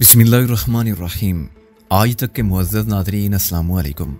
बिस्मिल्लाहिर्रहमानिर्रहीम। आज तक के मुअज़्ज़ज़ नाज़रीन अस्सलामु अलैकुम।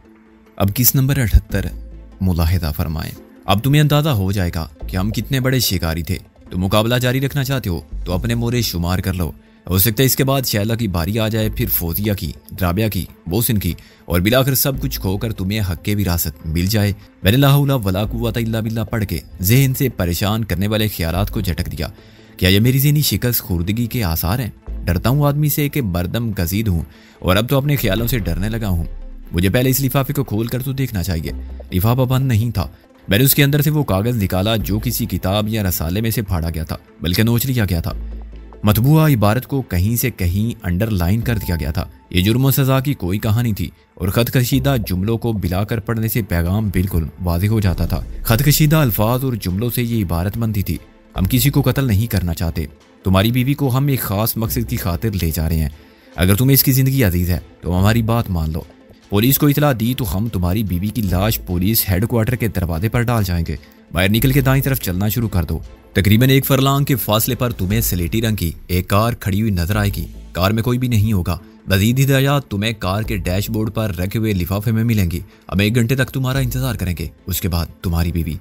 अब किस नंबर 78 मुलाहिज़ा फरमाएं। अब तुम्हें अंदाज़ा हो जाएगा कि हम कितने बड़े शिकारी थे। तो मुकाबला जारी रखना चाहते हो तो अपने मोरे शुमार कर लो। हो सकता है इसके बाद शैला की बारी आ जाए, फिर फौजिया की, ड्राबिया की, बोसिन की, और बिलाकर सब कुछ खोकर तुम्हें हक़ विरासत मिल जाए। मैंने ला हौला वला कुव्वता इल्ला बिल्लाह पढ़ के ज़हन से परेशान करने वाले ख्यालात को झटक दिया। क्या ये मेरी ज़हनी शिकस्त खुर्दगी के आसार हैं? डरता हूँ आदमी से कि बरदम गजीद हूँ और अब तो अपने ख्यालों से डरने लगा हूँ। मुझे पहले इस लिफाफे को खोल कर तो देखना चाहिए। लिफाफा बंद नहीं था। मैंने उसके अंदर से वो कागज़ निकाला जो किसी किताब या रसाले में से फाड़ा गया था, बल्कि नोच लिया गया था। मतबूआ इबारत को कहीं से कहीं अंडरलाइन कर दिया गया था। ये जुर्म सज़ा की कोई कहानी थी और ख़त कशीदा जुमलों को बिलाकर पढ़ने से पैगाम बिल्कुल वाज़ेह हो जाता था। ख़त कशीदा अल्फाज और जुमलों से ये इबारत बनती थी, हम किसी को कत्ल नहीं करना चाहते। तुम्हारी बीवी को हम एक ख़ास मकसद की खातिर ले जा रहे हैं। अगर तुम्हें इसकी ज़िंदगी अजीज़ है तो हमारी बात मान लो। पुलिस को इतला दी तो हम तुम्हारी बीवी की लाश पुलिस हेडक्वार्टर के दरवाजे पर डाल जाएंगे। बाहर निकल के दाईं तरफ चलना शुरू कर दो। तकरीबन 1 फरलांग के फासले पर तुम्हें स्लेटी रंग की एक कार खड़ी हुई नजर आएगी। कार में कोई भी नहीं होगा। मज़ीद हिदायत तुम्हें कार के डैशबोर्ड पर रखे हुए लिफाफे में मिलेंगी। हम 1 घंटे तक तुम्हारा इंतजार करेंगे। उसके बाद तुम्हारी बीवी।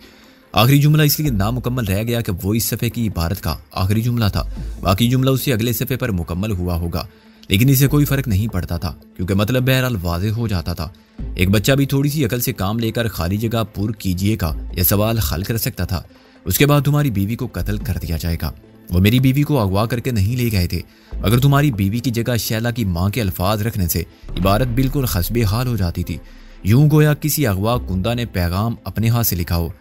आखिरी जुमला इसलिए नामुकम्मल रह गया कि वो इस सफ़े की इबारत का आखिरी जुमला था। बाकी जुमला उससे अगले सफ़े पर मुकम्मल हुआ होगा, लेकिन इससे कोई फ़र्क नहीं पड़ता था क्योंकि मतलब बहरहाल वाज़ेह हो जाता था। एक बच्चा भी थोड़ी सी अकल से काम लेकर खाली जगह पुर कीजिए का यह सवाल हल कर सकता था। उसके बाद तुम्हारी बीवी को कत्ल कर दिया जाएगा। वो मेरी बीवी को अगवा करके नहीं ले गए थे, मगर तुम्हारी बीवी की जगह शैला की माँ के अल्फाज रखने से इबारत बिल्कुल हस्बे हाल हो जाती थी। यूं गोया किसी अगवा कुंदा ने पैगाम अपने हाथ से लिखा हो।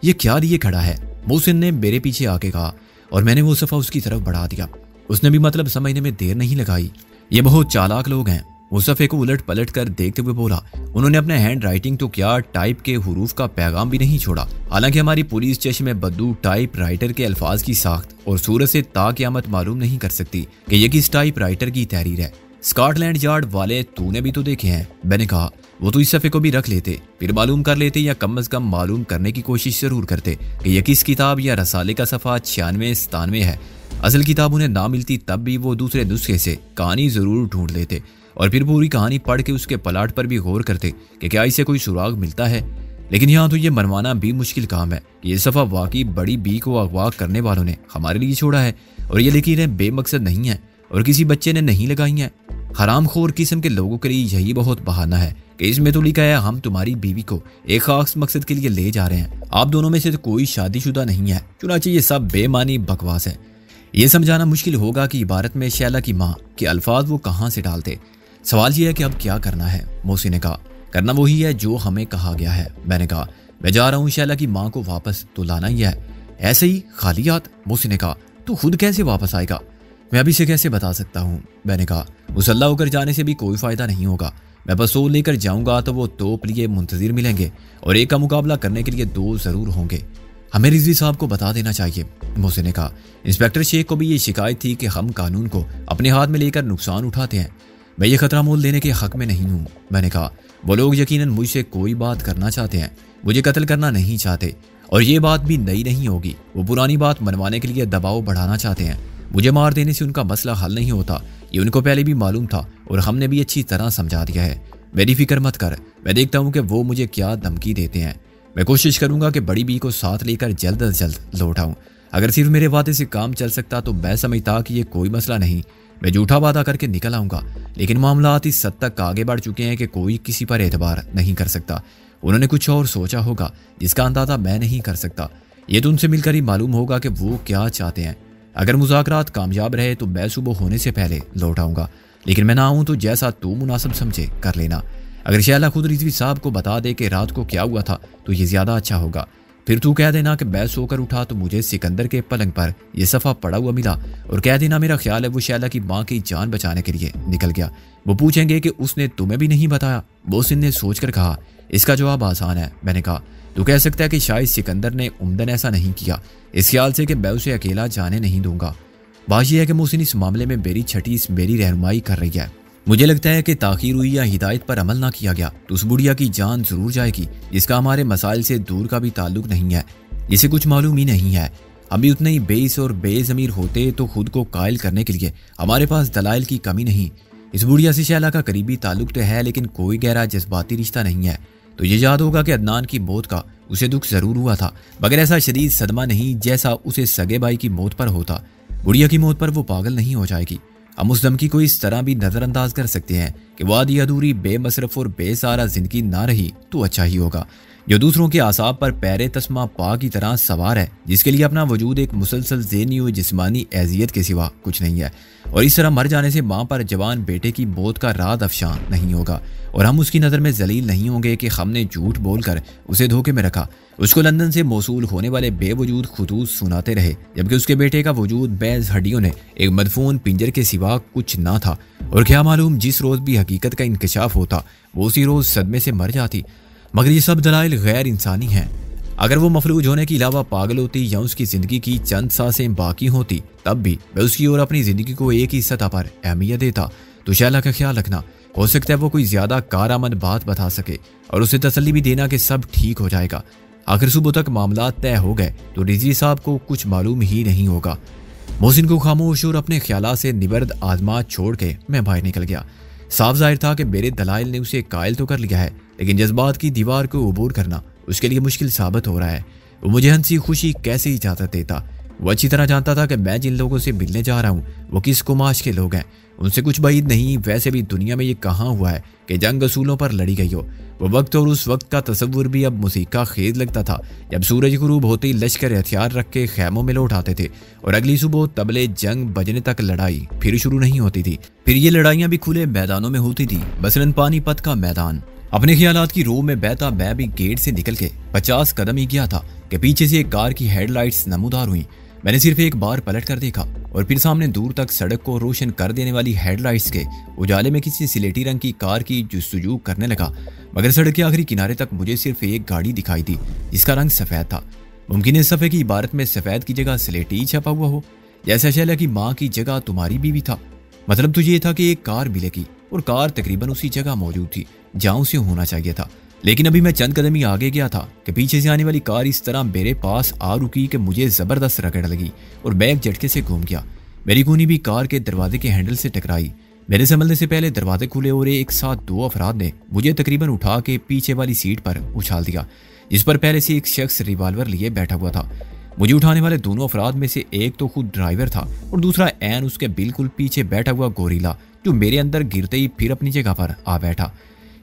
ये क्या लिए खड़ा है? मोहसिन ने मेरे पीछे आके कहा और मैंने वो सफ़ा उसकी तरफ बढ़ा दिया। उसने भी मतलब समझने में देर नहीं लगाई। ये बहुत चालाक लोग हैं। वो सफ़े को उलट पलट कर देखते हुए बोला। उन्होंने अपने हैंड राइटिंग तो क्या, टाइप के हुरूफ का पैगाम भी नहीं छोड़ा। हालांकि हमारी पुलिस चश्मे बद्दू टाइप राइटर के अल्फाज की साख्त और सूरत से ताक़यामत मालूम नहीं कर सकती कि ये किस टाइप राइटर की तहरीर है। स्कॉटलैंड यार्ड वाले तूने भी तो देखे हैं। मैंने कहा वो तो इस सफ़े को भी रख लेते, फिर मालूम कर लेते या कम अज़ कम मालूम करने की कोशिश ज़रूर करते कि यह किस किताब या रसाले का सफ़ा 96-97 है। असल किताब उन्हें ना मिलती तब भी वो दूसरे नुस्खे से कहानी ज़रूर ढूंढ लेते और फिर पूरी कहानी पढ़ के उसके पलाट पर भी गौर करते कि क्या इससे कोई सुराग मिलता है। लेकिन यहाँ तो ये मनवाना भी मुश्किल काम है कि ये सफ़ा वाकई बड़ी बी को अगवा करने वालों ने हमारे लिए छोड़ा है और ये लकीरें बेमकसद नहीं है और किसी बच्चे ने नहीं लगाई हैं। हरामखोर किस्म के लोगों के लिए यही बहुत बहाना है कि इसमें तो लिखा है हम तुम्हारी बीवी को एक खास मकसद के लिए ले जा रहे हैं। आप दोनों में से तो कोई शादीशुदा नहीं है, चुनांचे ये सब बेमानी बकवास है। ये समझाना मुश्किल होगा कि इबारत में शैला की माँ के अल्फाज वो कहाँ से डालते। सवाल ये है कि अब क्या करना है। मोहसिन ने कहा करना वही है जो हमें कहा गया है। मैंने कहा मैं जा रहा हूँ, शैला की माँ को वापस तो लाना ही है। ऐसे ही खाली हाथ? मोहसिन ने कहा तो खुद कैसे वापस आएगा? मैं अभी से कैसे बता सकता हूँ। मैंने कहा मुसल्ला होकर जाने से भी कोई फ़ायदा नहीं होगा। मैं बसों लेकर जाऊंगा तो वो तोप लिए मुंतज़िर मिलेंगे और एक का मुकाबला करने के लिए 2 ज़रूर होंगे। हमें रिजवी साहब को बता देना चाहिए। मोहसिन ने कहा इंस्पेक्टर शेख को भी ये शिकायत थी कि हम कानून को अपने हाथ में लेकर नुकसान उठाते हैं। मैं ये खतरा मोल देने के हक़ में नहीं हूँ। मैंने कहा वो लोग यकीनन मुझसे कोई बात करना चाहते हैं, मुझे कत्ल करना नहीं चाहते और ये बात भी नई नहीं होगी। वो पुरानी बात मनवाने के लिए दबाव बढ़ाना चाहते हैं। मुझे मार देने से उनका मसला हल नहीं होता, ये उनको पहले भी मालूम था और हमने भी अच्छी तरह समझा दिया है। मेरी फिक्र मत कर, मैं देखता हूँ कि वो मुझे क्या धमकी देते हैं। मैं कोशिश करूँगा कि बड़ी बी को साथ लेकर जल्द अज जल्द लौट आऊँ। अगर सिर्फ मेरे वादे से काम चल सकता तो मैं समझता कि ये कोई मसला नहीं, मैं झूठा वादा करके निकल आऊँगा। लेकिन मामलात इस हद तक आगे बढ़ चुके हैं कि कोई किसी पर एतबार नहीं कर सकता। उन्होंने कुछ और सोचा होगा जिसका अंदाज़ा मैं नहीं कर सकता। ये तो उनसे मिलकर ही मालूम होगा कि वो क्या चाहते हैं। अगर मुज़ाकरात कामयाब रहे तो मैं सुबह होने से पहले लौट आऊँगा, लेकिन मैं ना आऊँ तो जैसा तू मुनासिब समझे कर लेना। अगर शैला खुद रिजवी साहब को बता दे कि रात को क्या हुआ था तो ये ज़्यादा अच्छा होगा। फिर तू कह देना कि मैं सोकर उठा तो मुझे सिकंदर के पलंग पर यह सफ़ा पड़ा हुआ मिला और कह देना मेरा ख्याल है वो शैला की माँ की जान बचाने के लिए निकल गया। वो पूछेंगे कि उसने तुम्हें भी नहीं बताया। मोहसिन ने सोचकर कहा इसका जवाब आसान है। मैंने कहा तू कह सकता है कि शायद सिकंदर ने उम्दन ऐसा नहीं किया, इस ख्याल से कि मैं उसे अकेला जाने नहीं दूंगा। बात यह है कि मोहसिन इस मामले में मेरी छठी मेरी रहनुमाई कर रही है। मुझे लगता है कि ताखीर हुई या हिदायत पर अमल ना किया गया तो उस बुढ़िया की जान जरूर जाएगी, जिसका हमारे मसाइल से दूर का भी ताल्लुक नहीं है, जिसे कुछ मालूम ही नहीं है। हम भी उतने ही बेइस और बेज़मीर होते तो खुद को कायल करने के लिए हमारे पास दलाइल की कमी नहीं। इस बुढ़िया से शैला का करीबी ताल्लुक तो है, लेकिन कोई गहरा जज्बाती रिश्ता नहीं है। तो ये याद होगा कि अदनान की मौत का उसे दुख जरूर हुआ था, मगर ऐसा शदीद सदमा नहीं जैसा उसे सगे भाई की मौत पर होता। बुढ़िया की मौत पर वो पागल नहीं हो जाएगी। हम उस धमकी को इस तरह भी नजरअंदाज कर सकते हैं कि वो आधी अधूरी बेमसरफ और बेसहारा जिंदगी ना रही तो अच्छा ही होगा, जो दूसरों के आसाब पर पैरे तस्मा पा की तरह सवार है, जिसके लिए अपना वजूद एक मुसलसल ज़हनी और जिस्मानी एजियत के सिवा कुछ नहीं है। और इस तरह मर जाने से माँ पर जवान बेटे की मौत का राज अफशान नहीं होगा और हम उसकी नज़र में जलील नहीं होंगे कि हमने झूठ बोलकर उसे धोखे में रखा, उसको लंदन से मौसूल होने वाले बेवजूद खुतूत सुनाते रहे, जबकि उसके बेटे का वजूद बैज हड्डियों ने एक मदफून पिंजर के सिवा कुछ ना था। और क्या मालूम जिस रोज़ भी हकीकत का इंकशाफ होता वो उसी रोज़ सदमे से मर जाती। मगर ये सब दलाइल गैर इंसानी हैं। अगर वो मफलूज होने के अलावा पागल होती या उसकी ज़िंदगी की चंद सांसें बाकी होती, तब भी मैं उसकी और अपनी ज़िंदगी को एक ही सतह पर अहमियत देता। तो शैला का ख्याल रखना, हो सकता है वो कोई ज़्यादा कारआमद बात बता सके और उसे तसल्ली भी देना कि सब ठीक हो जाएगा। आखिर सुबह तक मामला तय हो गए तो रिजवी साहब को कुछ मालूम ही नहीं होगा। मोहसिन को खामोश और अपने ख्यालात से निबर्द आजमा छोड़ के मैं बाहर निकल गया। साफ जाहिर था कि मेरे दलाइल ने उसे कायल तो कर लिया है, लेकिन जज्बात की दीवार को अबूर करना उसके लिए मुश्किल साबित हो रहा है। वो मुझे हंसी खुशी कैसे इजाज़त देता। वो अच्छी तरह जानता था कि मैं जिन लोगों से मिलने जा रहा हूँ वो किस कुमाश के लोग हैं। उनसे कुछ बाइद नहीं। वैसे भी दुनिया में ये कहाँ हुआ है कि जंग असूलों पर लड़ी गई हो। वो वक्त और उस वक्त का तस्वुर भी अब मुसीका खेज लगता था, जब सूरज गुरूब होते ही लश्कर हथियार रख के खैमों में लौट आते थे और अगली सुबह तबले जंग बजने तक लड़ाई फिर शुरू नहीं होती थी। फिर ये लड़ाइयाँ भी खुले मैदानों में होती थी, मसलन पानीपत का मैदान। अपने ख्यालात की रो में बहता मैं भी गेट से निकल के 50 कदम ही गया था कि पीछे से एक कार की हेडलाइट्स नमूदार हुई। मैंने सिर्फ एक बार पलट कर देखा और फिर सामने दूर तक सड़क को रोशन कर देने वाली हेडलाइट्स के उजाले में किसी सिलेटी रंग की कार की जुस्तजू करने लगा। मगर सड़क के आखिरी किनारे तक मुझे सिर्फ एक गाड़ी दिखाई दी जिसका रंग सफ़ेद था। मुमकिन है सफ़ेद की इबारत में सफ़ेद की जगह स्लेटी छपा हुआ हो, जैसा शैला की माँ की जगह तुम्हारी बीवी था। मतलब तो ये था कि एक कार मिलेगी और कार तकरीबन उसी जगह मौजूद थी जहाँ उसे होना चाहिए था। लेकिन अभी मैं चंद कदम ही आगे गया था कि पीछे से आने वाली कार इस तरह मेरे पास आ रुकी कि मुझे जबरदस्त रगड़ लगी और मैं एक झटके से घूम गया। मेरी कूनी भी कार के दरवाजे के हैंडल से टकराई। मेरे संभलने से पहले दरवाजे खुले और एक साथ 2 अफराद ने मुझे तकरीबन उठा के पीछे वाली सीट पर उछाल दिया, जिस पर पहले से एक शख्स रिवाल्वर लिए बैठा हुआ था। मुझे उठाने वाले दोनों अफराद में से एक तो खुद ड्राइवर था और दूसरा ऐन उसके बिल्कुल पीछे बैठा हुआ गोरीला, जो मेरे अंदर गिरते ही फिर अपनी जगह पर आ बैठा।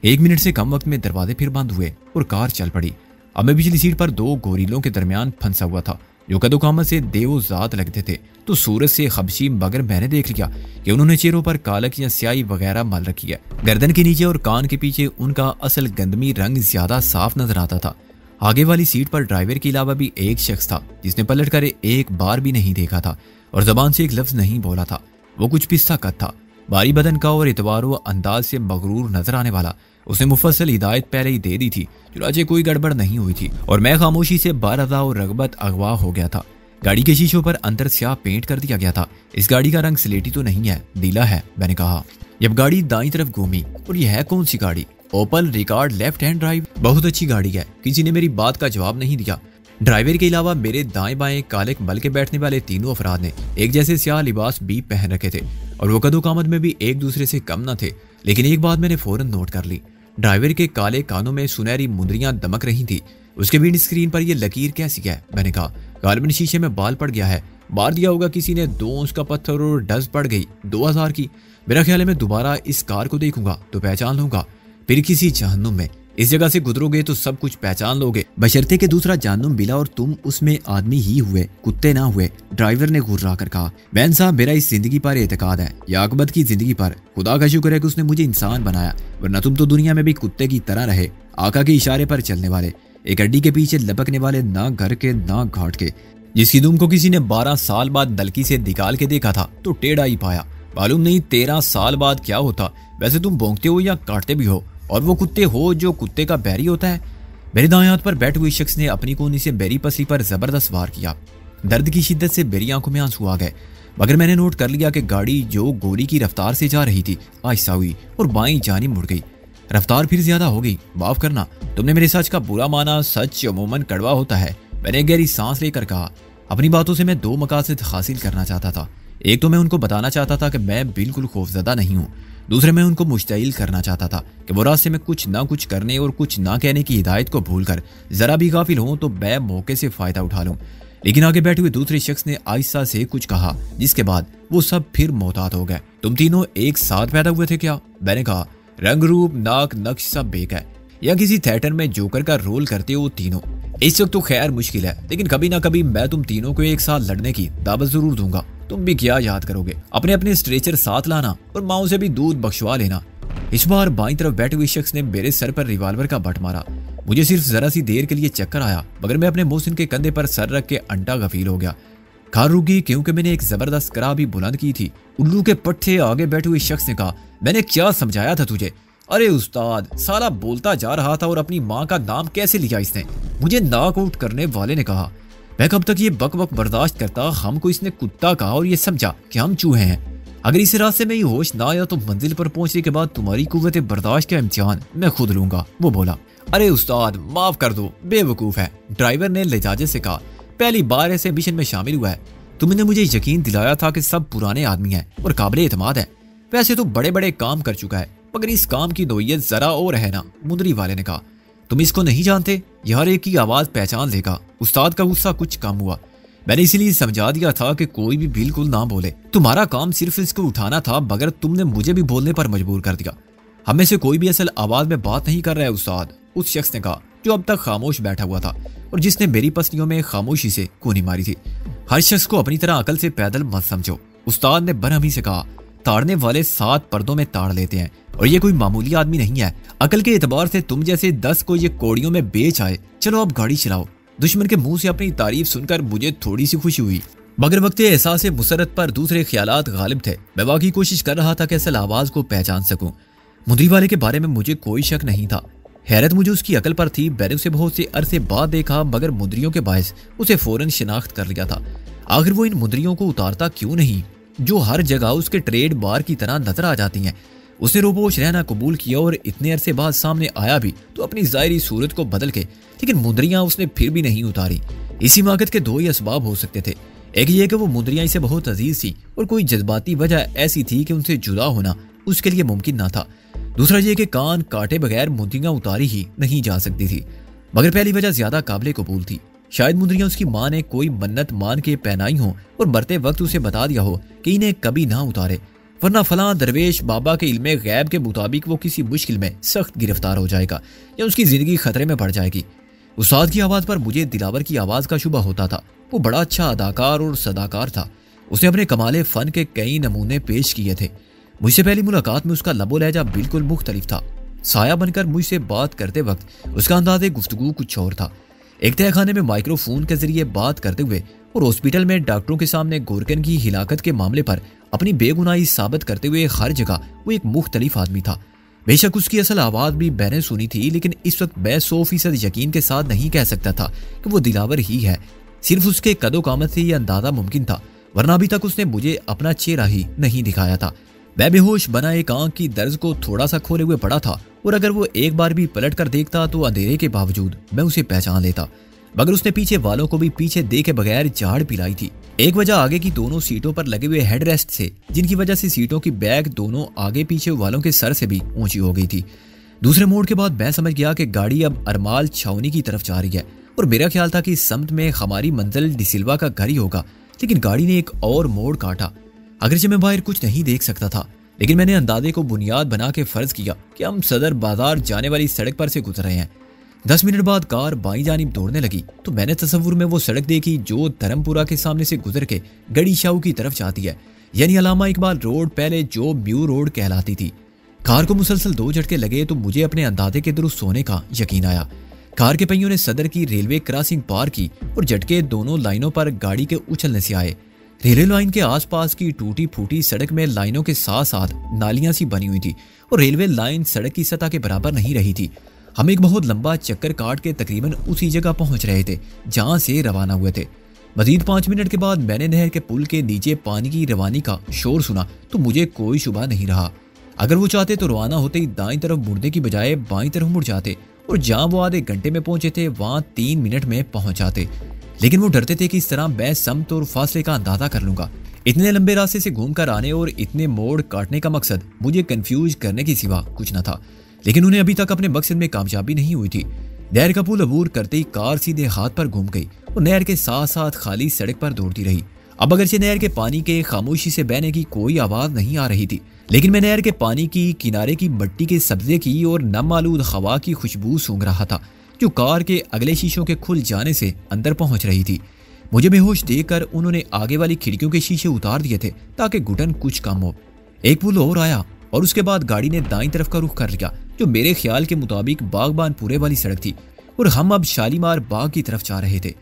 1 मिनट से कम वक्त में दरवाजे फिर बंद हुए और कार चल पड़ी। अब मैं पिछली सीट पर 2 गोरीलों के दरमियान फंसा हुआ था, जो कदोकामत से देवोजात लगते थे। तो सूरज से खबशी, मगर मैंने देख लिया कि उन्होंने चेहरों पर कालक या स्याही वगैरह मल रखी है। गर्दन के नीचे और कान के पीछे उनका असल गंदमी रंग ज्यादा साफ नजर आता था। आगे वाली सीट पर ड्राइवर के अलावा भी एक शख्स था जिसने पलट कर एक बार भी नहीं देखा था और जबान से एक लफ्ज नहीं बोला था। वो कुछ पिस्ता कद था, भारी बदन का और इतवारो अंदाज से मगरूर नजर आने वाला। उसने मुफस्सल हिदायत पहले ही दे दी थी, चुनाचे कोई गड़बड़ नहीं हुई थी और मैं खामोशी से बारदा और रगबत अगवा हो गया था। गाड़ी के शीशों पर अंदर स्याह पेंट कर दिया गया था। इस गाड़ी का रंग स्लेटी तो नहीं है, नीला है, मैंने कहा। जब गाड़ी दाईं तरफ घूमी, और यह है कौन सी गाड़ी? ओपल रिकार्ड लेफ्ट हैंड ड्राइव। बहुत अच्छी गाड़ी है। किसी ने मेरी बात का जवाब नहीं दिया। ड्राइवर के अलावा मेरे दाएं बाएं काले मल के बैठने वाले तीनों अफराद ने एक जैसे स्याह लिबास भी पहन रखे थे और वो कदोकामत में भी एक दूसरे से कम न थे। लेकिन एक बात मैंने फौरन नोट कर ली, ड्राइवर के काले कानों में सुनहरी मुंदरियां दमक रही थी। उसके विंड स्क्रीन पर यह लकीर कैसी है? मैंने कहा। गालिबन शीशे में बाल पड़ गया है, मार दिया होगा किसी ने 2 औंस का पत्थर और डस्ट पड़ गई 2000 की। मेरा ख्याल है मैं दोबारा इस कार को देखूंगा तो पहचान लूंगा। फिर किसी जहन्नुम में इस जगह से गुजरोगे तो सब कुछ पहचान लोगे, बशर्ते के दूसरा जहन्नुम मिला और तुम उसमें आदमी ही हुए, कुत्ते ना हुए। ड्राइवर ने घुर्रा कर कहा। वैन साहब, मेरा इस जिंदगी पर एतकाद है, या अकबत की जिंदगी पर। खुदा का शुक्र है कि उसने मुझे इंसान बनाया, वरना तुम तो दुनिया में भी कुत्ते की तरह रहे, आका के इशारे पर चलने वाले, एक हड्डी के पीछे लपकने वाले, ना घर के ना घाट के, जिसकी दुम को किसी ने 12 साल बाद दलकी से निकाल के देखा था तो टेढ़ा ही पाया। मालूम नहीं 13 साल बाद क्या होता। वैसे तुम भौंकते हो या काटते भी हो, और वो कुत्ते हो जो कुत्ते का बैरी होता है। मेरे दाएं हाथ पर बैठे हुए शख्स ने अपनी कोनी से मेरी पसली पर जबरदस्त वार किया। दर्द की शिद्दत से मेरी आंखों में आंसू आ गए, मगर मैंने नोट कर लिया कि गाड़ी जो गोली की रफ्तार से जा रही थी आहिस्ता हुई और बाईं जानिब मुड़ गई। रफ्तार फिर ज्यादा हो गई। माफ करना, तुमने मेरे सच का बुरा माना, सच अमूमन कड़वा होता है। मैंने गहरी सांस लेकर कहा। अपनी बातों से मैं दो मकासद हासिल करना चाहता था। एक तो मैं उनको बताना चाहता था कि मैं बिल्कुल खौफजदा नहीं हूँ। दूसरे मैं उनको मुश्तइल करना चाहता था कि वो रास्ते में कुछ ना कुछ करने और कुछ ना कहने की हिदायत को भूलकर जरा भी गाफिल हों तो मैं मौके से फायदा उठा लूं। लेकिन आगे बैठे हुए दूसरे शख्स ने आहिस्ता से कुछ कहा, जिसके बाद वो सब फिर मोहतात हो गए। तुम तीनों एक साथ पैदा हुए थे क्या? मैंने कहा। रंग रूप नाक नक्श सब बेक है, या किसी थिएटर में जोकर का रोल करते हो तीनों। इस वक्त तो खैर मुश्किल है, लेकिन कभी ना कभी मैं तुम तीनों को एक साथ लड़ने की दावत जरूर दूंगा। तुम भी क्या याद करोगे? अपने अपने स्ट्रेचर साथ लाना और माओ से भी दूध बख्शवा लेना। इस बार बाईं तरफ बैठे हुए शख्स ने मेरे सर पर रिवाल्वर का बट मारा। मुझे सिर्फ जरा सी देर के लिए चक्कर आया, मगर मैं अपने मोहसिन के कंधे पर सर रख के अंटा गफील हो गया। कार रुक गई क्योंकि मैंने एक जबरदस्त करा भी बुलंद की थी। उल्लू के पट्टे आगे बैठे हुए शख्स ने कहा, मैंने क्या समझाया था तुझे? अरे उस्ताद, साला बोलता जा रहा था और अपनी माँ का नाम कैसे लिया इसने? मुझे नाक आउट करने वाले ने कहा। मैं कब तक ये बक बक बर्दाश्त करता? हमको इसने कुत्ता कहा और ये समझा कि हम चूहे हैं। अगर इस रास्ते में ये होश ना आया तो मंजिल पर पहुंचने के बाद तुम्हारी कुव्वत बर्दाश्त का इम्तिहान मैं खुद लूंगा। वो बोला। अरे उस्ताद माफ कर दो, बेवकूफ है, ड्राइवर ने लिजाजे से कहा। पहली बार ऐसे मिशन में शामिल हुआ है। तुमने मुझे यकीन दिलाया था कि सब पुराने आदमी हैं और काबिल एतमाद है। वैसे तो बड़े बड़े काम कर चुका है, मगर इस काम की नोयत जरा और है ना, मुंदरी वाले ने कहा। तुम इसको नहीं जानते? यार एक की आवाज पहचान लेगा। उस्ताद का गुस्सा कुछ कम हुआ। मैंने इसीलिए समझा दिया था कि कोई भी बिल्कुल ना बोले। तुम्हारा काम सिर्फ इसको उठाना था, मगर तुमने मुझे भी बोलने पर मजबूर कर दिया। हम में से कोई भी असल आवाज में बात नहीं कर रहा है उस्ताद, उस शख्स ने कहा जो अब तक खामोश बैठा हुआ था और जिसने मेरी पसलियों में खामोशी से कूनी मारी थी। हर शख्स को अपनी तरह अकल से पैदल मत समझो, उस्ताद ने बरहमी से कहा। ताड़ने वाले 7 पर्दों में ताड़ लेते हैं और ये कोई मामूली आदमी नहीं है। अकल के एतबार से तुम जैसे 10 को ये कोड़ियों में बेच आए। चलो अब गाड़ी चलाओ। दुश्मन के मुंह से अपनी तारीफ सुनकर मुझे थोड़ी सी खुशी हुई, मगर वक्त एहसास मुसरत पर दूसरे ख्यालात गालिब थे। मैं वाकई कोशिश कर रहा था कि असल आवाज को पहचान सकूं। मुंदरी वाले के बारे में मुझे कोई शक नहीं था। हैरत मुझे उसकी अकल पर थी। मैंने उसे बहुत से अरसे बाद देखा, मगर मुंदरियों के बायस उसे फौरन शिनाख्त कर लिया था। आखिर वो इन मुंदरियों को उतारता क्यों नहीं जो हर जगह उसके ट्रेड बार की तरह नजर आ जाती हैं। उसने रोबोश रहना कबूल किया और इतने अरसे बाद सामने आया भी तो अपनी जाहिरी सूरत को बदल के, लेकिन मुंदरियां उसने फिर भी नहीं उतारी। इसी हिमाकत के 2 ही असबाब हो सकते थे। एक ये कि वो मुंदरियां इसे बहुत अजीज थी और कोई जज्बाती वजह ऐसी थी कि उनसे जुदा होना उसके लिए मुमकिन ना था। दूसरा ये कि कान काटे बगैर मुंदरियां उतारी ही नहीं जा सकती थी, मगर पहली वजह ज्यादा काबिल कबूल थी। शायद मुंदरियां उसकी माँ ने कोई मन्नत मान के पहनाई हो और मरते वक्त उसे बता दिया हो कि इन्हें कभी ना उतारे, वरना फलां दरवेश बाबा के इल्मे गैब के मुताबिक वो किसी मुश्किल में सख्त गिरफ्तार हो जाएगा या उसकी जिंदगी खतरे में पड़ जाएगी। उस्ताद की आवाज पर मुझे दिलावर की आवाज का शुबा होता था। वो बड़ा अच्छा अदाकार और सदाकार था। उसने अपने कमाले फन के कई नमूने पेश किए थे। मुझसे पहली मुलाकात में उसका लबो लहजा बिल्कुल मुख्तलिफ था। साया बनकर मुझसे बात करते वक्त उसका अंदाज़े गुफ्तगू कुछ और था। एक तहखाने में माइक्रोफोन के जरिए बात करते हुए और हॉस्पिटल में डॉक्टरों के सामने गोरकन की हिलाकत के मामले पर अपनी बेगुनाही साबित करते हुए हर जगह वो एक मुख्तलिफ आदमी था। बेशक उसकी असल आवाज भी मैंने सुनी थी, लेकिन इस वक्त मैं 100% यकीन के साथ नहीं कह सकता था कि वो दिलावर ही है। सिर्फ उसके कदो कामत से यह अंदाजा मुमकिन था, वरना अभी तक उसने मुझे अपना चेहरा ही नहीं दिखाया था। मैं बेहोश बना एक आंख की दर्ज को थोड़ा सा खोले हुए पड़ा था और अगर वो एक बार भी पलट कर देखता तो अंधेरे के बावजूद मैं उसे पहचान लेता, मगर उसने पीछे वालों को भी पीछे देखे बगैर झाड़ पिलाई थी। एक वजह आगे की दोनों सीटों पर लगे हुए हेडरेस्ट से, जिनकी वजह से सीटों की बैग दोनों आगे पीछे वालों के सर से भी ऊंची हो गई थी। दूसरे मोड़ के बाद मैं समझ गया कि गाड़ी अब अरमाल छावनी की तरफ जा रही है और मेरा ख्याल था कि इस समत में हमारी मंजिल डिसिल्वा का घर ही होगा, लेकिन गाड़ी ने एक और मोड़ काटा। अगरचे मैं बाहर कुछ नहीं देख सकता था, लेकिन मैंने अंदाजे को बुनियाद बना के फर्ज किया कि हम सदर बाजार जाने वाली सड़क पर से गुजर रहे हैं। 10 मिनट बाद कार बाईं जानिब दौड़ने लगी तो मैंने तस्वुर में वो सड़क देखी जो धर्मपुरा के सामने से गुजर के गड़ी शाहू की तरफ जाती है, यानी अलामा इकबाल रोड, पहले जो म्यू रोड कहलाती थी। कार को मुसलसल 2 झटके लगे तो मुझे अपने अंदाजे के दुरुस्त होने का यकीन आया। कार के पहियों ने सदर की रेलवे क्रॉसिंग पार की और झटके दोनों लाइनों पर गाड़ी के उछलने से आए। रेलवे लाइन के आसपास की टूटी फूटी सड़क में लाइनों के साथ साथ नालियां सी बनी हुई थी और रेलवे लाइन सड़क की सतह के बराबर नहीं रही थी। हम एक बहुत लंबा चक्कर काट के तकरीबन उसी जगह पहुंच रहे थे जहां से रवाना हुए थे। मजीद 5 मिनट के बाद मैंने नहर के पुल के नीचे पानी की रवानी का शोर सुना तो मुझे कोई शुबा नहीं रहा। अगर वो चाहते तो रवाना होते ही दाईं तरफ मुड़ने की बजाय बाईं तरफ मुड़ जाते और जहां वो आधे घंटे में पहुंचे थे वहां 3 मिनट में पहुंच जाते। लेकिन वो डरते थे कि इस तरह मैं समत और फासले का अंदाजा कर लूंगा। इतने लंबे रास्ते से घूमकर आने और इतने मोड़ काटने का मकसद मुझे कंफ्यूज करने के सिवा कुछ न था, लेकिन उन्हें अभी तक अपने मकसद में कामयाबी नहीं हुई थी। नहर का पुल अबूर करते ही कार सीधे हाथ पर घूम गई और नहर के साथ साथ खाली सड़क पर दौड़ती रही। अब अगरचे नहर के पानी के खामोशी से बहने की कोई आवाज नहीं आ रही थी, लेकिन मैं नहर के पानी की किनारे की मिट्टी के सब्जे की और नमालूद हवा की खुशबू सूंघ रहा था, जो कार के अगले शीशों के खुल जाने से अंदर पहुंच रही थी। मुझे बेहोश देखकर उन्होंने आगे वाली खिड़कियों के शीशे उतार दिए थे ताकि घुटन कुछ कम हो। एक पुल और आया और उसके बाद गाड़ी ने दाईं तरफ का रुख कर लिया, जो मेरे ख्याल के मुताबिक बागबान पूरे वाली सड़क थी, और हम अब शालीमार बाग की तरफ जा रहे थे।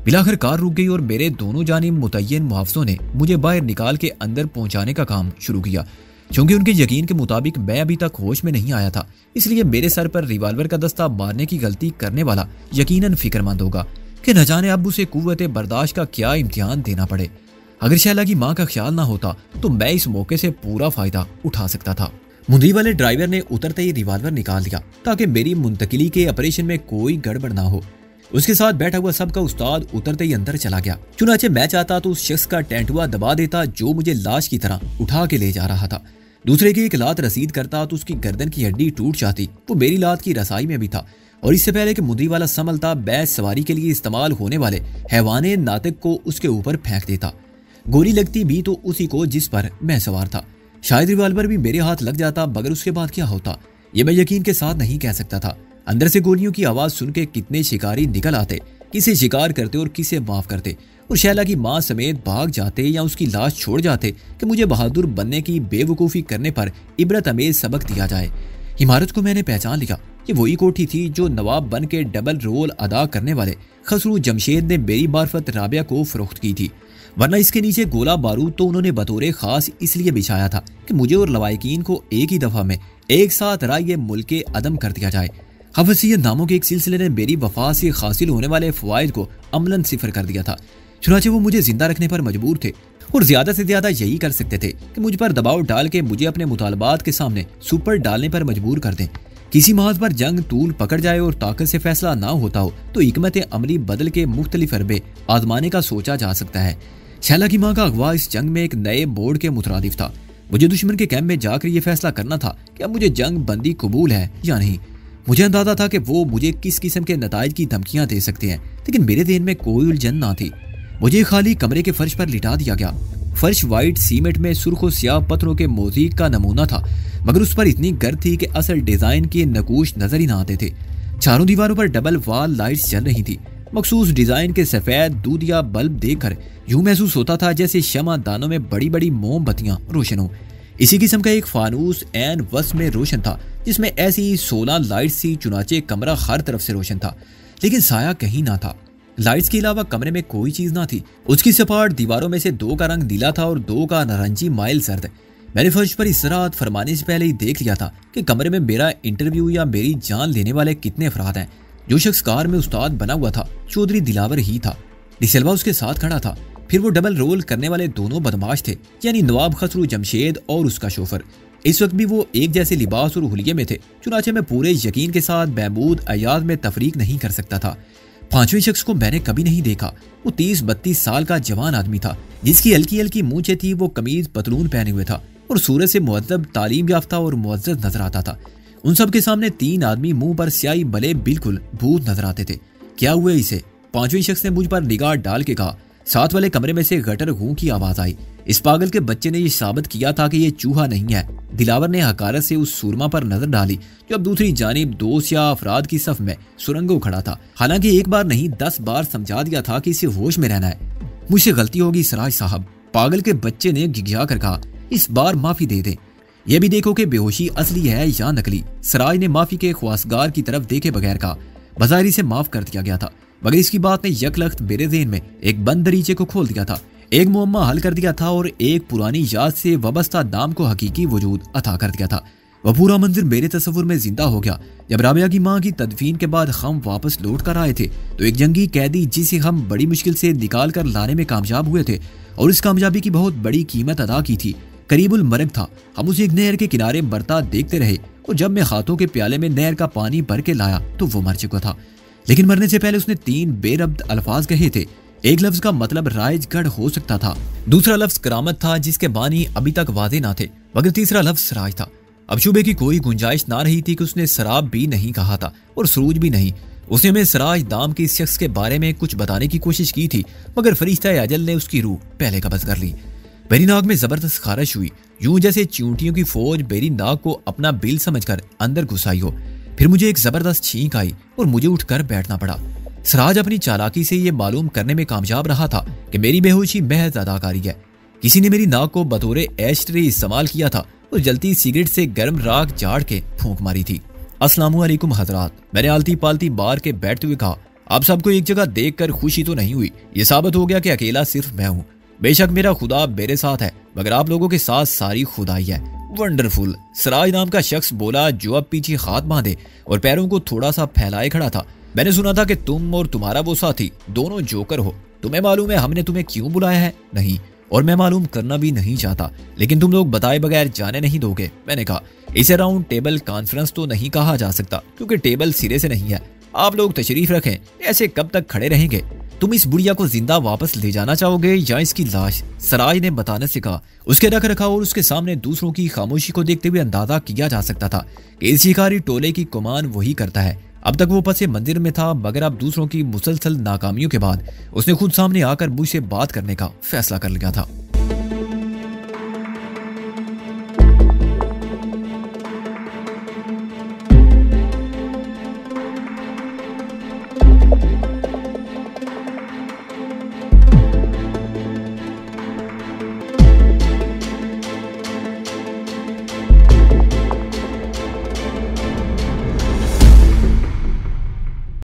बिलाखिर कार रुक गई और मेरे दोनों जानिब मुतय्यन मुहाफिजों ने मुझे बाहर निकाल के अंदर पहुंचाने का काम शुरू किया। क्योंकि उनके यकीन के मुताबिक मैं अभी तक होश में नहीं आया था, इसलिए मेरे सर पर रिवाल्वर का दस्ता मारने की गलती करने वाला यकीनन फिक्रमंद होगा कि न जाने अब उसे कुव्वत बर्दाश्त का क्या इम्तिहान देना पड़े। अगर शैला की माँ का ख्याल ना होता तो मैं इस मौके से पूरा फायदा उठा सकता था। मुंदी वाले ड्राइवर ने उतरते ही रिवाल्वर निकाल दिया ताकि मेरी मुंतकिली के ऑपरेशन में कोई गड़बड़ ना हो। उसके साथ बैठा हुआ सबका उस्ताद उतरते ही अंदर चला गया। चुनाचे मैं चाहता तो उस शख्स का टेंटुआ दबा देता जो मुझे लाश की तरह उठा के ले जा रहा था। दूसरे की एक लात रसीद करता तो उसकी गर्दन की हड्डी टूट जाती। वो मेरी लात की रसाई में भी था और इससे पहले कि मुंदी वाला संभलता बैस सवारी के लिए इस्तेमाल होने वाले हैवाने नातिक को उसके ऊपर फेंक देता। गोली लगती भी तो उसी को जिस पर मैं सवार था। शायद रिवाल्वर भी मेरे हाथ लग जाता, मगर उसके बाद क्या होता ये मैं यकीन के साथ नहीं कह सकता था। अंदर से गोलियों की आवाज सुन के कितने शिकारी निकल आते, किसे शिकार करते और किसे माफ करते, और शैला की माँ समेत भाग जाते या उसकी लाश छोड़ जाते कि मुझे बहादुर बनने की बेवकूफ़ी करने पर इबरत अमेज सबक दिया जाए। इमारत को मैंने पहचान लिया। ये वही कोठी थी जो नवाब बन के डबल रोल अदा करने वाले खसरू जमशेद ने मेरी मार्फत राबिया को फरोख्त की थी, वरना इसके नीचे गोला बारूद तो उन्होंने बतौर खास इसलिए बिछाया था कि मुझे और लवाइकीन को एक ही दफा में एक साथ राय मुल्क अदम कर दिया जाए। हवसियत नामों के एक सिलसिले ने मेरी वफा से हासिल होने वाले फवायद को अमलन सिफर कर दिया था। चुनाचे वो मुझे जिंदा रखने पर मजबूर थे और ज्यादा से ज्यादा यही कर सकते थे कि मुझ पर दबाव डाल के मुझे अपने मुतालबात के सामने सुपर डालने पर मजबूर कर दें। किसी महज पर जंग तूल पकड़ जाए और ताकत से फैसला ना होता हो तो हिकमत अमली बदल के मुख्तलिफ अरबे आजमाने का सोचा जा सकता है। शैला की माँ का अगवा इस जंग में एक नए बोर्ड के मुतरादिफ था। मुझे दुश्मन के कैंप में जाकर यह फैसला करना था कि अब मुझे जंग बंदी कबूल है या नहीं। मुझे अंदाजा था कि वो मुझे किस किस्म के नताइज की धमकियां दे सकते हैं, लेकिन मेरे देन में कोई उलझन ना थी। मुझे खाली कमरे के फर्श पर लिटा दिया गया। फर्श वाइट सीमेंट में सुर्ख और स्याह पत्थरों के मोज़ीक का नमूना था, मगर उस पर इतनी गर्द थी कि असल डिजाइन के नकूश नजर ही ना आते थे। चारों दीवारों पर डबल वॉल लाइट्स जल रही थी। मखसूस डिजाइन के सफेद दूधिया बल्ब देखकर यूं महसूस होता था जैसे शमा दानों में बड़ी बड़ी मोमबत्तियां रोशन हो। इसी किस्म का एक फानूस ऐन वस में रोशन था जिसमें ऐसी 16 लाइट्स थी। चुनाचे कमरा हर तरफ से रोशन था, लेकिन साया कहीं ना था। लाइट्स के अलावा कमरे में कोई चीज ना थी। उसकी सपाट दीवारों में से 2 का रंग नीला था और 2 का नारंगी माइल सर्द। मैंने फर्श पर इसरात फरमाने से पहले ही देख लिया था कि कमरे में मेरा इंटरव्यू या मेरी जान लेने वाले कितने अफराद हैं। जो शख्स कार में उस्ताद बना हुआ था चौधरी दिलावर ही था। डिसलवा उसके साथ खड़ा था। फिर वो डबल रोल करने वाले दोनों बदमाश थे, यानी नवाब खसरू जमशेद और उसका शोफर। इस वक्त भी वो एक जैसे लिबास और हुलिये में थे। चुनाचे मैं पूरे यकीन के साथ महमूद अयाद में तफरीक नहीं कर सकता था। 5वें शख्स को मैंने कभी नहीं देखा। वो 30-32 साल का जवान आदमी था जिसकी हल्की हल्की मूंछें थी। वो कमीज पतलून पहने हुए था और सूरत से मुअद्दब, तालीम याफ्ता और मुअज़्ज़ज़ नजर आता था। उन सब के सामने 3 आदमी मुंह पर स्याही भले बिल्कुल भूत नजर आते थे। क्या हुआ इसे? 5वें शख्स ने मुझ पर निगाह डाल के कहा। साथ वाले कमरे में से गटर गूं की आवाज आई। इस पागल के बच्चे ने यह साबित किया था कि यह चूहा नहीं है। दिलावर ने हकारत से उस सूरमा पर नजर डाली जो अब दूसरी जानिब 2 या अफराद की सफ में सुरंगों खड़ा था। हालांकि एक बार नहीं 10 बार समझा दिया था कि इसे होश में रहना है। मुझसे गलती होगी सराज साहब, पागल के बच्चे ने गिघिया कर कहा। इस बार माफी दे दे। यह भी देखो कि बेहोशी असली है या नकली। सराज ने माफी के ख्वासगार की तरफ देखे बगैर कहा। बज़ाहिर से माफ कर दिया गया था, मगर इसकी बात ने यकलख्त मेरे ज़हन में एक बंद दरीचे को खोल दिया था, एक मुअम्मा हल कर दिया था और एक पुरानी याद से वाबस्ता नाम को हकीकी वजूद अता कर दिया था। वह पूरा मंजर मेरे तस्वुर में जिंदा हो गया जब राबिया की माँ की तदफीन के बाद हम वापस लौट कर आए थे तो एक जंगी कैदी जिसे हम बड़ी मुश्किल से निकाल कर लाने में कामयाब हुए थे और इस कामयाबी की बहुत बड़ी कीमत अदा की थी, करीबुल मरग था। हम उसे एक नहर के किनारे मरता देखते रहे और जब मैं हाथों के प्याले में नहर का पानी भर के लाया तो वो मर चुका था। लेकिन मरने से पहले उसने 3 बेरब्द अल्फाज कहे थे एक लफ्ज का मतलब राजगढ़ हो सकता था, दूसरा लफ्ज करामत था जिसके बानी अभी तक वादे ना थे, मगर तीसरा लफ्ज सराज था। अब शुबे की कोई गुंजाइश ना रही थी कि उसने शराब भी नहीं कहा था और सरूज भी नहीं। उसने हमें सराज दाम के इस शख्स के बारे में कुछ बताने की कोशिश की थी, मगर फरिश्ता अजल ने उसकी रूह पहले कब्ज कर ली। मेरी नाक में जबरदस्त खारिश हुई, यूं जैसे चींटियों की फौज मेरी नाक को अपना बिल समझकर अंदर घुसाई हो। फिर मुझे एक जबरदस्त छींक आई और मुझे उठकर बैठना पड़ा। सराज अपनी चालाकी से ये मालूम करने में कामयाब रहा था कि मेरी बेहोशी महज अदाकारी है। किसी ने मेरी नाक को बतौर एशट्रे इस्तेमाल किया था और जलती सिगरेट से गर्म राख झाड़ के फूंक मारी थी। अस्सलामु अलैकुम हजरात, मैंने आलती पालती बार के बैठते हुए कहा, आप सबको एक जगह देखकर खुशी तो नहीं हुई? ये साबित हो गया कि अकेला सिर्फ मैं हूँ। बेशक मेरा खुदा मेरे साथ है, मगर आप लोगों के साथ सारी खुदाई है। वंडरफुल, सराज नाम का शख्स बोला जो अब पीछे हाथ बांधे और पैरों को थोड़ा सा फैलाए खड़ा था। मैंने सुना था कि तुम और तुम्हारा वो साथी दोनों जोकर हो। तुम्हें मालूम है हमने तुम्हें क्यों बुलाया है? नहीं, और मैं मालूम करना भी नहीं चाहता, लेकिन तुम लोग बताए बगैर जाने नहीं दोगे। मैंने कहा, इसे राउंड टेबल कॉन्फ्रेंस तो नहीं कहा जा सकता क्योंकि टेबल सिरे से नहीं है। आप लोग तशरीफ रखें, ऐसे कब तक खड़े रहेंगे? तुम इस बुढ़िया को जिंदा वापस ले जाना चाहोगे या इसकी लाश? सराज ने बताने से कहा। उसके रख रखाव और उसके सामने दूसरों की खामोशी को देखते हुए अंदाजा किया जा सकता था कि इस शिकारी टोले की कमान वही करता है। अब तक वो पसे मंदिर में था, मगर अब दूसरों की मुसलसल नाकामियों के बाद उसने खुद सामने आकर मुझसे बात करने का फैसला कर लिया था।